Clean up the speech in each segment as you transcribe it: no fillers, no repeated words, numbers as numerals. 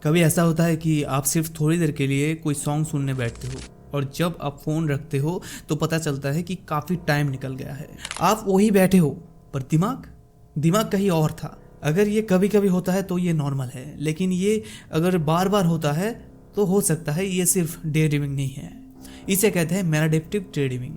कभी ऐसा होता है कि आप सिर्फ थोड़ी देर के लिए कोई सॉन्ग सुनने बैठते हो और जब आप फ़ोन रखते हो तो पता चलता है कि काफ़ी टाइम निकल गया है। आप वही बैठे हो पर दिमाग कहीं और था। अगर ये कभी कभी होता है तो ये नॉर्मल है, लेकिन ये अगर बार बार होता है तो हो सकता है ये सिर्फ डे ड्रीमिंग नहीं है। इसे कहते हैं मैलाडेप्टिव डे ड्रीमिंग।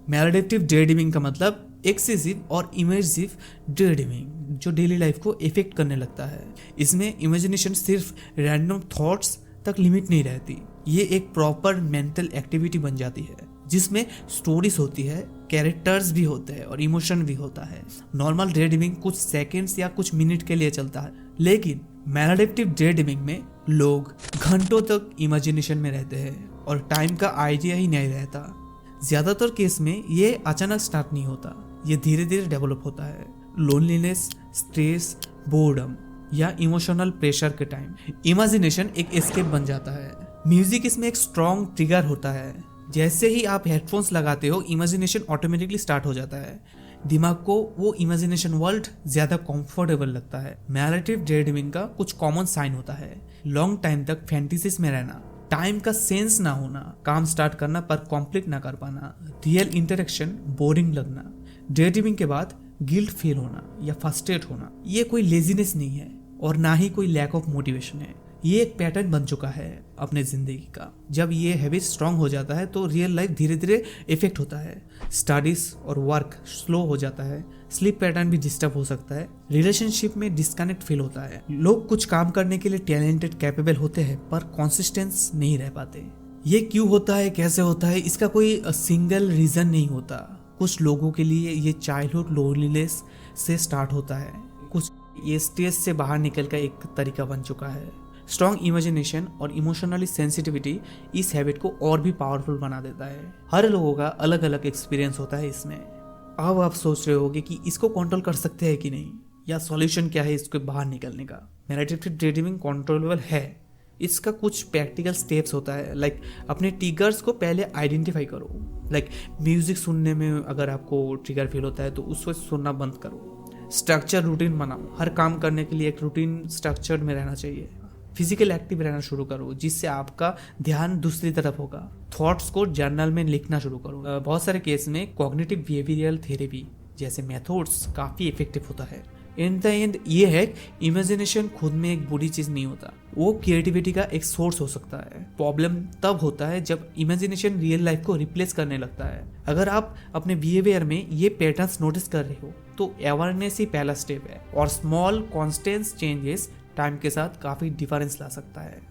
मैलाडेप्टिव डे ड्रीमिंग का मतलब एक्सेसिव और इमर्सिव डे ड्रीमिंग जो डेली लाइफ को इफेक्ट करने लगता है। इसमें इमेजिनेशन सिर्फ रैंडम थॉट्स तक लिमिट नहीं रहती, ये एक प्रॉपर मेंटल एक्टिविटी बन जाती है जिसमें स्टोरीज होती है, कैरेक्टर्स भी होते हैं और इमोशन भी होता है। नॉर्मल डे ड्रीमिंग कुछ सेकंड्स या कुछ मिनट के लिए चलता है, लेकिन मैलाडेप्टिव डे ड्रीमिंग में लोग घंटों तक इमेजिनेशन में रहते हैं और टाइम का आइडिया ही नहीं रहता। ज्यादातर केस में ये अचानक स्टार्ट नहीं होता, ये धीरे धीरे डेवलप होता है। लोनलीनेस, स्ट्रेस, बोर्डम या इमोशनल प्रेशर के टाइम इमेजिनेशन एक एस्केप बन जाता है। म्यूजिक इसमें एक स्ट्रॉन्ग ट्रिगर होता है। जैसे ही आप हेडफोन्स लगाते हो इमेजिनेशन ऑटोमेटिकली स्टार्ट हो जाता है। दिमाग को वो इमेजिनेशन वर्ल्ड ज्यादा कंफर्टेबल लगता है। मैलाडेप्टिव डे ड्रीमिंग का कुछ कॉमन साइन होता है: लॉन्ग टाइम तक फैंटेसीज में रहना, टाइम का सेंस ना होना, काम स्टार्ट करना पर कंप्लीट ना कर पाना, रियल इंटरेक्शन बोरिंग लगना, डे ड्रीमिंग के बाद गिल्ट फील होना या फ्रस्ट्रेट होना। ये कोई लेजीनेस नहीं है और ना ही कोई लैक ऑफ मोटिवेशन है, ये एक पैटर्न बन चुका है अपने जिंदगी का। जब ये हैबिट स्ट्रांग हो जाता है तो रियल लाइफ धीरे धीरे इफेक्ट होता है। स्टडीज और वर्क स्लो हो जाता है, स्लीप पैटर्न भी डिस्टर्ब हो सकता है, रिलेशनशिप में डिस्कनेक्ट फील होता है। लोग कुछ काम करने के लिए टैलेंटेड, कैपेबल होते हैं पर कॉन्सिस्टेंस नहीं रह पाते। ये क्यों होता है, कैसे होता है, इसका कोई सिंगल रीजन नहीं होता। कुछ लोगों के लिए ये चाइल्डहुड लोनलीनेस से स्टार्ट होता है, कुछ ये स्ट्रेस से बाहर निकल का एक तरीका बन चुका है। स्ट्रॉन्ग इमेजिनेशन और इमोशनली सेंसिटिविटी इस हैबिट को और भी पावरफुल बना देता है। हर लोगों का अलग अलग एक्सपीरियंस होता है इसमें। अब आप सोच रहे होगे कि इसको कंट्रोल कर सकते हैं कि नहीं, या सॉल्यूशन क्या है इसको बाहर निकलने का। मैलाडेप्टिव डे ड्रीमिंग कंट्रोलेबल है। इसका कुछ प्रैक्टिकल स्टेप्स होता है, लाइक अपने ट्रिगर्स को पहले आइडेंटिफाई करो। लाइक म्यूजिक सुनने में अगर आपको ट्रिगर फील होता है तो उसको सुनना बंद करो। स्ट्रक्चर रूटीन बनाओ, हर काम करने के लिए एक रूटीन स्ट्रक्चर में रहना चाहिए। फिजिकल एक्टिव रहना शुरू करो जिससे आपका ध्यान दूसरी तरफ होगा। थॉट्स को जर्नल में लिखना शुरू करो। बहुत सारे केस में कॉग्निटिव बिहेवियरल थेरेपी जैसे मेथड्स काफ़ी इफेक्टिव होता है। इन द एंड ये है, इमेजिनेशन खुद में एक बुरी चीज़ नहीं होता, वो क्रिएटिविटी का एक सोर्स हो सकता है। प्रॉब्लम तब होता है जब इमेजिनेशन रियल लाइफ को रिप्लेस करने लगता है। अगर आप अपने बिहेवियर में ये पैटर्न्स नोटिस कर रहे हो तो अवेयरनेस ही पहला स्टेप है, और स्मॉल कॉन्स्टेंट चेंजेस टाइम के साथ काफ़ी डिफरेंस ला सकता है।